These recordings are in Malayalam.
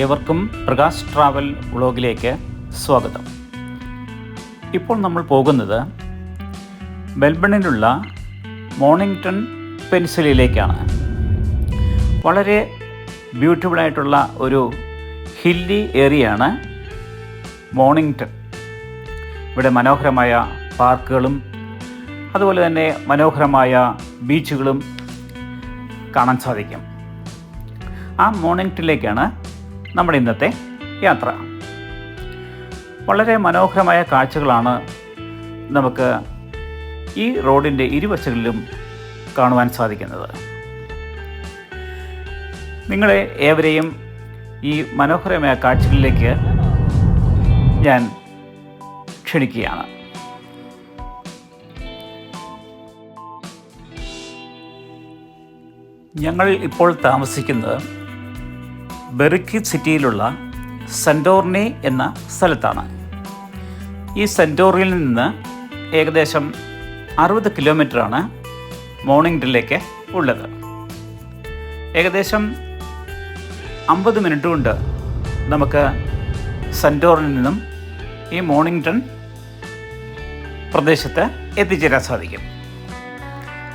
ഏവർക്കും പ്രകാശ് ട്രാവൽ വ്ളോഗിലേക്ക് സ്വാഗതം. ഇപ്പോൾ നമ്മൾ പോകുന്നത് മെൽബണിലുള്ള മോർണിംഗ്ടൺ പെനിൻസുലയിലേക്കാണ്. വളരെ ബ്യൂട്ടിഫുള്ളായിട്ടുള്ള ഒരു ഹില്ലി ഏരിയയാണ് മോർണിംഗ്ടൺ. ഇവിടെ മനോഹരമായ പാർക്കുകളും അതുപോലെ തന്നെ മനോഹരമായ ബീച്ചുകളും കാണാൻ സാധിക്കും. ആ മോർണിംഗ്ടണിലേക്കാണ് നമ്മുടെ ഇന്നത്തെ യാത്ര. വളരെ മനോഹരമായ കാഴ്ചകളാണ് നമുക്ക് ഈ റോഡിൻ്റെ ഇരുവശങ്ങളിലും കാണുവാൻ സാധിക്കുന്നത്. നിങ്ങളെ ഏവരെയും ഈ മനോഹരമായ കാഴ്ചകളിലേക്ക് ഞാൻ ക്ഷണിക്കുകയാണ്. ഞങ്ങൾ ഇപ്പോൾ താമസിക്കുന്നത് ബെറിക്കി സിറ്റിയിലുള്ള സെൻറ്റോർണി എന്ന സ്ഥലത്താണ്. ഈ സെൻറ്റോറിയിൽ നിന്ന് ഏകദേശം 60 കിലോമീറ്ററാണ് മോർണിംഗ്ടണിലേക്ക് ഉള്ളത്. ഏകദേശം 50 മിനിറ്റ് കൊണ്ട് നമുക്ക് സെൻറ്റോറിൽ നിന്നും ഈ മോർണിംഗ്ടൺ പ്രദേശത്ത് എത്തിച്ചേരാൻ സാധിക്കും.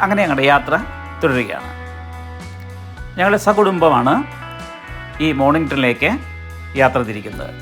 അങ്ങനെ ഞങ്ങളുടെ യാത്ര തുടരുകയാണ്. ഞങ്ങൾ സകുടുംബമാണ് ഈ മോർണിംഗ്ടണിലേക്ക് യാത്ര തിരിക്കുന്നത്.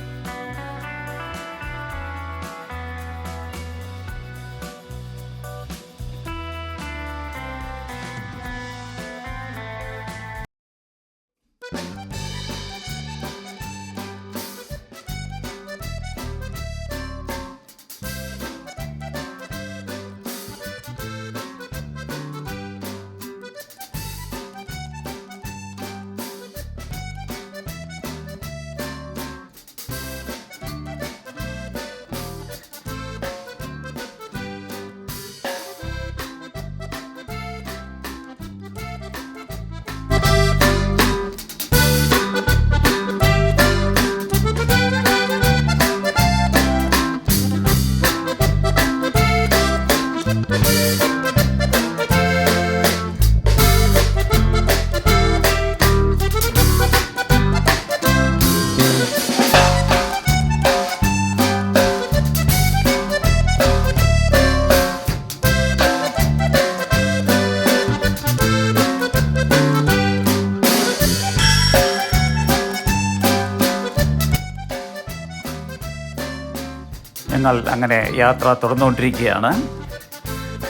ഞങ്ങൾ അങ്ങനെ യാത്ര തുടർന്നുകൊണ്ടിരിക്കുകയാണ്.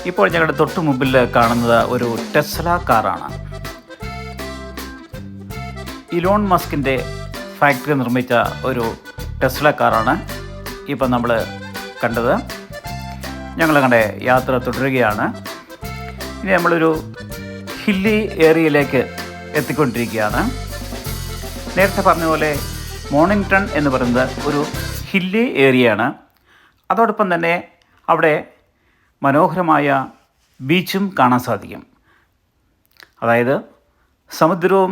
ഇപ്പോൾ ഞങ്ങളുടെ തൊട്ടു മുമ്പിൽ കാണുന്നത് ഒരു ടെസ്ല കാറാണ്. ഇലോൺ മസ്കിൻ്റെ ഫാക്ടറി നിർമ്മിച്ച ഒരു ടെസ്ല കാറാണ് ഇപ്പം നമ്മൾ കണ്ടത്. ഞങ്ങളങ്ങനെ യാത്ര തുടരുകയാണ്. ഇനി നമ്മളൊരു ഹില്ലി ഏരിയയിലേക്ക് എത്തിക്കൊണ്ടിരിക്കുകയാണ്. നേരത്തെ പറഞ്ഞ പോലെ മോർണിംഗ്ടൺ എന്ന് പറയുന്നത് ഒരു ഹില്ലി ഏരിയയാണ്. അതോടൊപ്പം തന്നെ അവിടെ മനോഹരമായ ബീച്ചും കാണാൻ സാധിക്കും. അതായത് സമുദ്രവും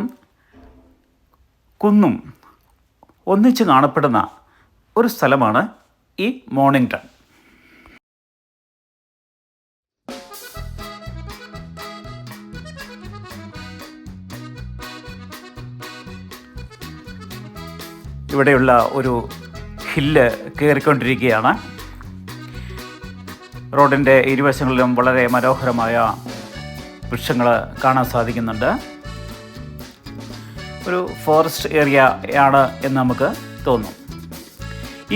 കുന്നും ഒന്നിച്ച് കാണപ്പെടുന്ന ഒരു സ്ഥലമാണ് ഈ മോർണിംഗ്ടൺ. ഇവിടെയുള്ള ഒരു ഹില്ല് കയറിക്കൊണ്ടിരിക്കുകയാണ്. റോഡിൻ്റെ ഇരുവശങ്ങളിലും വളരെ മനോഹരമായ വൃക്ഷങ്ങൾ കാണാൻ സാധിക്കുന്നുണ്ട്. ഒരു ഫോറസ്റ്റ് ഏരിയ ആണ് എന്ന് നമുക്ക് തോന്നും.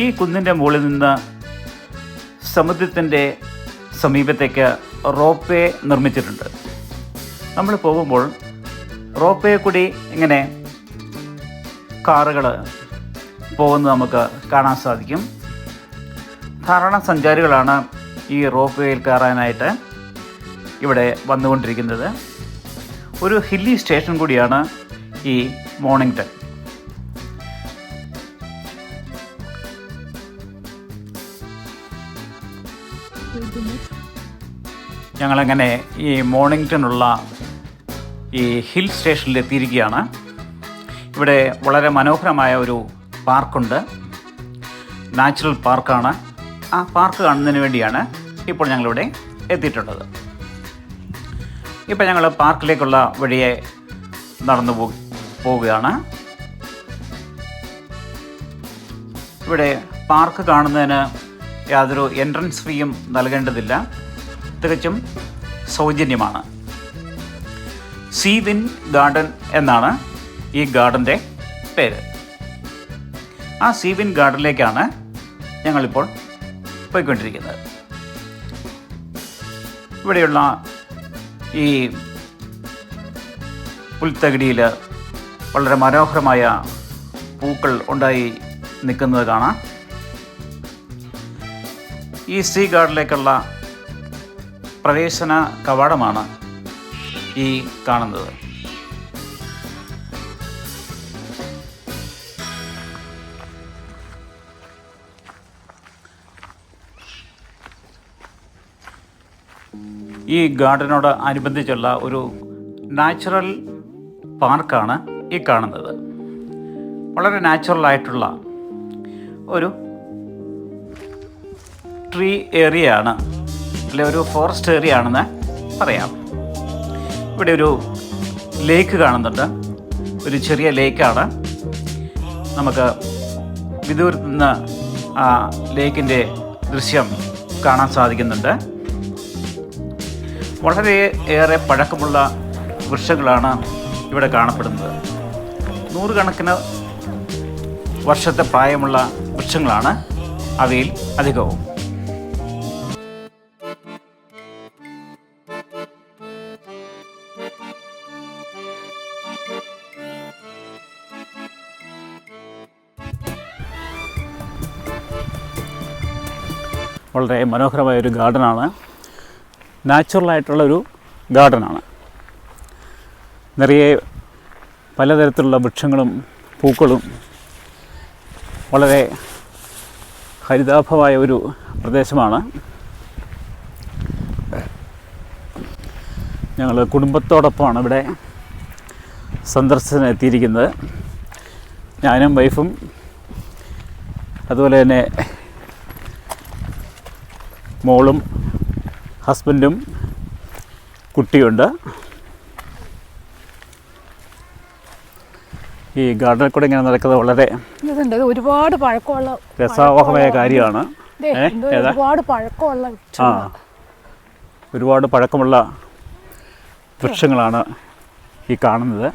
ഈ കുന്നിൻ്റെ മുകളിൽ നിന്ന് സമുദ്രത്തിൻ്റെ സമീപത്തേക്ക് റോപ്പ് വേ നിർമ്മിച്ചിട്ടുണ്ട്. നമ്മൾ പോകുമ്പോൾ റോപ്പ് വേ കൂടി ഇങ്ങനെ കാറുകൾ പോകുന്നത് നമുക്ക് കാണാൻ സാധിക്കും. ധാരാളം സഞ്ചാരികളാണ് ഈ റോപ്പ് വേയിൽ കയറാനായിട്ട് ഇവിടെ വന്നുകൊണ്ടിരിക്കുന്നത്. ഒരു ഹില്ലി സ്റ്റേഷൻ കൂടിയാണ് ഈ മോർണിംഗ്ടൺ. ഞങ്ങളങ്ങനെ ഈ മോർണിംഗ്ടണുള്ള ഈ ഹിൽ സ്റ്റേഷനിൽ എത്തിയിരിക്കുകയാണ്. ഇവിടെ വളരെ മനോഹരമായ ഒരു പാർക്കുണ്ട്. നാച്ചുറൽ പാർക്കാണ്. ആ പാർക്ക് കാണുന്നതിന് വേണ്ടിയാണ് ഇപ്പോൾ ഞങ്ങളിവിടെ എത്തിയിട്ടുള്ളത്. ഇപ്പോൾ ഞങ്ങൾ പാർക്കിലേക്കുള്ള വഴിയെ നടന്നു പോവുകയാണ്. ഇവിടെ പാർക്ക് കാണുന്നതിന് യാതൊരു എൻട്രൻസ് ഫീയും നൽകേണ്ടതില്ല, തികച്ചും സൗജന്യമാണ്. സീവിൻ ഗാർഡൻ എന്നാണ് ഈ ഗാർഡൻ്റെ പേര്. ആ സീവിൻ ഗാർഡനിലേക്കാണ് ഞങ്ങളിപ്പോൾ പോയിക്കൊണ്ടിരിക്കുന്നത്. ഇവിടെയുള്ള ഈ പുൽത്തകിടിയിൽ വളരെ മനോഹരമായ പൂക്കൾ ഉണ്ടായി നിൽക്കുന്നത് കാണാം. ഈ സീ ഗാർഡനിലേക്കുള്ള പ്രവേശന കവാടമാണ് ഈ കാണുന്നത്. ഈ ഗാർഡനോട് അനുബന്ധിച്ചുള്ള ഒരു നാച്ചുറൽ പാർക്കാണ് ഈ കാണുന്നത്. വളരെ നാച്ചുറലായിട്ടുള്ള ഒരു ട്രീ ഏരിയ ആണ്, അല്ലെ ഒരു ഫോറസ്റ്റ് ഏരിയ ആണെന്ന് പറയാം. ഇവിടെ ഒരു ലേക്ക് കാണുന്നുണ്ട്, ഒരു ചെറിയ ലേക്കാണ്. നമുക്ക് വിദൂരത്ത് നിന്ന് ആ ലേക്കിൻ്റെ ദൃശ്യം കാണാൻ സാധിക്കുന്നുണ്ട്. വളരെ ഏറെ പഴക്കമുള്ള വൃക്ഷങ്ങളാണ് ഇവിടെ കാണപ്പെടുന്നത്. നൂറുകണക്കിന് വർഷത്തെ പ്രായമുള്ള വൃക്ഷങ്ങളാണ് അവയിൽ അധികവും. വളരെ മനോഹരമായൊരു ഗാർഡനാണ്, നാച്ചുറലായിട്ടുള്ളൊരു ഗാർഡനാണ്. നിറയെ പലതരത്തിലുള്ള വൃക്ഷങ്ങളും പൂക്കളും വളരെ ഹരിതാഭമായ ഒരു പ്രദേശമാണ്. ഞങ്ങൾ കുടുംബത്തോടൊപ്പമാണ് ഇവിടെ സന്ദർശനം എത്തിയിരിക്കുന്നത്. ഞാനും വൈഫും അതുപോലെ തന്നെ മോളും ഹസ്ബൻഡും കുട്ടിയുണ്ട്. ഈ ഗാർഡനിൽ കൂടെ ഇങ്ങനെ നടക്കുന്നത് വളരെ ഒരുപാട് പഴക്കമുള്ള രസാവഹമായ കാര്യമാണ്. ഒരുപാട് പഴക്കമുള്ള ഒരുപാട് പഴക്കമുള്ള വൃക്ഷങ്ങളാണ് ഈ കാണുന്നത്.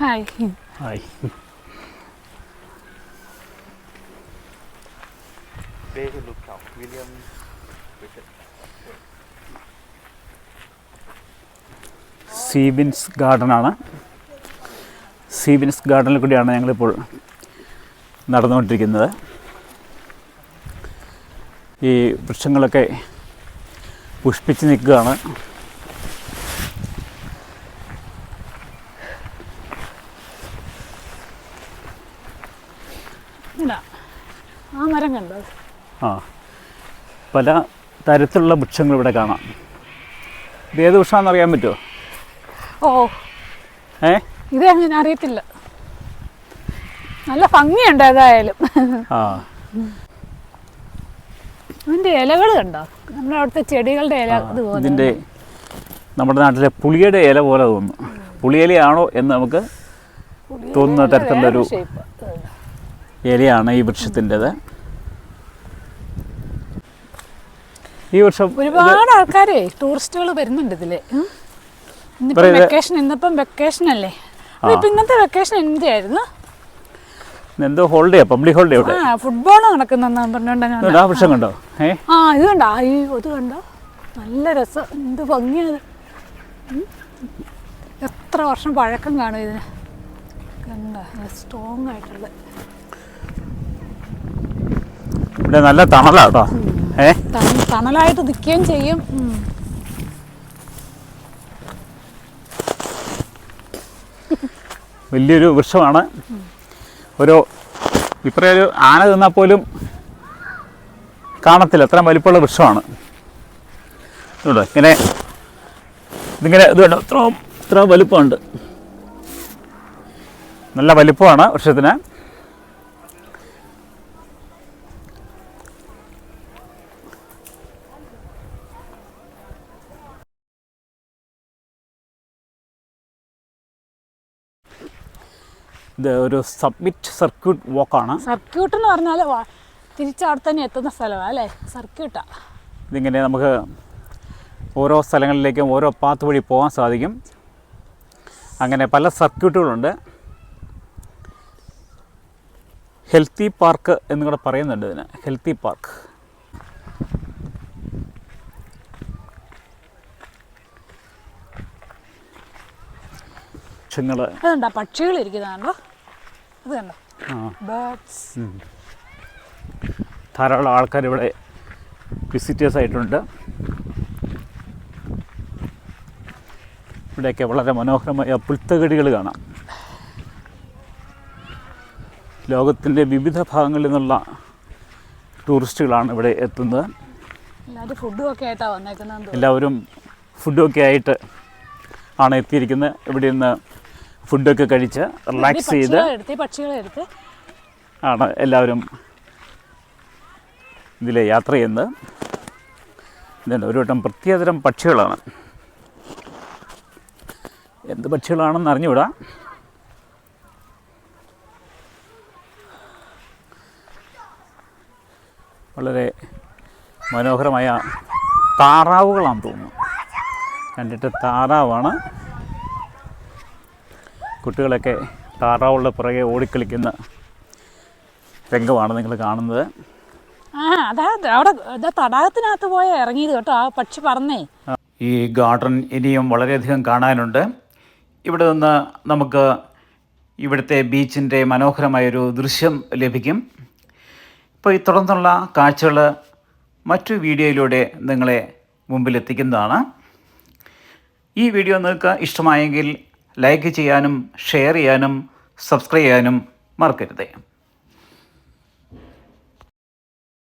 Hi hi. സീബിൻസ് ഗാർഡനാണ്. സീബിൻസ് ഗാർഡനിൽ കൂടിയാണ് ഞങ്ങളിപ്പോൾ നടന്നുകൊണ്ടിരിക്കുന്നത്. ഈ വൃക്ഷങ്ങളൊക്കെ പുഷ്പിച്ച് നിൽക്കുകയാണ്. ആ മരം കണ്ടോ? ആ, പല തരത്തിലുള്ള വൃക്ഷങ്ങൾ ഇവിടെ കാണാം. ഇത് ഏത് വൃക്ഷമാണെന്ന് അറിയാൻ പറ്റുമോ? ഓ, ഇത് അങ്ങനെ അറിയത്തില്ല. നല്ല ഭംഗിയുണ്ട് ഏതായാലും. ആ, അതിൻ്റെ ഇലകൾ കണ്ടോ? നമ്മുടെ അവിടുത്തെ ചെടികളുടെ ഇല. ഇതിൻ്റെ നമ്മുടെ നാട്ടിലെ പുളിയുടെ ഇല പോലെ തോന്നുന്നു. പുളിയിലയാണോ എന്ന് നമുക്ക് തോന്നുന്ന തരത്തിലുള്ളൊരു ഇലയാണ് ഈ വൃക്ഷത്തിൻ്റെത്. ഈ വർഷം ഒരുപാട് ആൾക്കാരെ ടൂറിസ്റ്റുകൾ വരുന്നുണ്ട് ഇതില്. ഇന്നിപ്പം വെക്കേഷൻ അല്ലേ? ഇപ്പൊ ഇന്നത്തെ വെക്കേഷൻ എന്തിയായിരുന്നു? എന്തോ ഹോളിഡേ, പബ്ലിക് ഹോളിഡേ. ഫുട്ബോൾ നടക്കുന്ന വൃക്ഷം കണ്ടോ? ഇത് കണ്ടോ? ഇത് കണ്ടോ? നല്ല രസം, എന്ത് ഭംഗിയത്. എത്ര വർഷം പഴക്കം കാണും ഇതിന്. കണ്ടോ? സ്ട്രോങ് ആയിട്ടുള്ള. ഇവിടെ നല്ല തണലാട്ടോ. തണലായിട്ട് നിൽക്കുകയും ചെയ്യും. വലിയൊരു വൃക്ഷമാണ്. ഇപ്പം ഒരു ആന തിന്നാൽ പോലും കാണത്തില്ല, അത്ര വലിപ്പമുള്ള വൃക്ഷമാണ്. ഇതിങ്ങനെ ഇത് കണ്ടോ? ഇത്ര വലിപ്പമുണ്ട്. നല്ല വലിപ്പമാണ് വൃക്ഷത്തിന്. ഇത് ഒരു സബ്മിറ്റ് സർക്യൂട്ട് വാക്കാണ്. സർക്യൂട്ട് എന്ന് പറഞ്ഞാൽ തിരിച്ചവിടെ തന്നെ എത്തുന്ന സ്ഥലമാണ് അല്ലേ, സർക്യൂട്ടാണ്. ഇതിങ്ങനെ നമുക്ക് ഓരോ സ്ഥലങ്ങളിലേക്കും ഓരോ പാത്ത് വഴി പോകാൻ സാധിക്കും. അങ്ങനെ പല സർക്യൂട്ടുകളുണ്ട്. ഹെൽത്തി പാർക്ക് എന്നുകൂടെ പറയുന്നുണ്ട് ഇതിന്, ഹെൽത്തി പാർക്ക്. അതുണ്ടോ പക്ഷികൾ ഇരിക്കുന്നതാണല്ലോ, അത് കണ്ടോ, ബേർഡ്സ്. ധാരാളം ആൾക്കാർ ഇവിടെ വിസിറ്റേഴ്സ് ആയിട്ടുണ്ട്. ഇവിടെയൊക്കെ വളരെ മനോഹരമായ പുൽത്തകിടികൾ കാണാം. ലോകത്തിൻ്റെ വിവിധ ഭാഗങ്ങളിൽ നിന്നുള്ള ടൂറിസ്റ്റുകളാണ് ഇവിടെ എത്തുന്നത്. എല്ലാവരും ഫുഡും ഒക്കെ ആയിട്ടാണ് വന്നേക്കുന്നത്. എല്ലാവരും ഫുഡൊക്കെ ആയിട്ട് ആണ് എത്തിയിരിക്കുന്നത്. ഇവിടെ നിന്ന് ഫുഡൊക്കെ കഴിച്ച് റിലാക്സ് ചെയ്ത് ആണ് എല്ലാവരും ഇതിൽ യാത്ര ചെയ്യുന്നത്. ഇതുണ്ട്, ഒരു വട്ടം പ്രത്യേകതരം പക്ഷികളാണ്. എന്ത് പക്ഷികളാണെന്ന് അറിഞ്ഞുകൂടാ. വളരെ മനോഹരമായ താറാവുകളാണെന്ന് തോന്നുന്നു. കണ്ടിട്ട് താറാവാണ്. കുട്ടികളൊക്കെ താറാവുകളുടെ പുറകെ ഓടിക്കളിക്കുന്ന രംഗമാണ് നിങ്ങൾ കാണുന്നത്. അതാ അവിടെ തടാകത്തിനകത്ത് പോയ ഇറങ്ങിയത് കേട്ടോ, ആ പക്ഷി പറഞ്ഞേ. ഈ ഗാർഡൻ ഇനിയും വളരെയധികം കാണാനുണ്ട്. ഇവിടെ നിന്ന് നമുക്ക് ഇവിടുത്തെ ബീച്ചിൻ്റെ മനോഹരമായൊരു ദൃശ്യം ലഭിക്കും. ഇപ്പോൾ ഈ തുടർന്നുള്ള കാഴ്ചകൾ മറ്റു വീഡിയോയിലൂടെ നിങ്ങളെ മുമ്പിലെത്തിക്കുന്നതാണ്. ഈ വീഡിയോ നിങ്ങൾക്ക് ഇഷ്ടമായെങ്കിൽ ലൈക്ക് ചെയ്യാനും ഷെയർ ചെയ്യാനും സബ്സ്ക്രൈബ് ചെയ്യാനും മറക്കരുത്.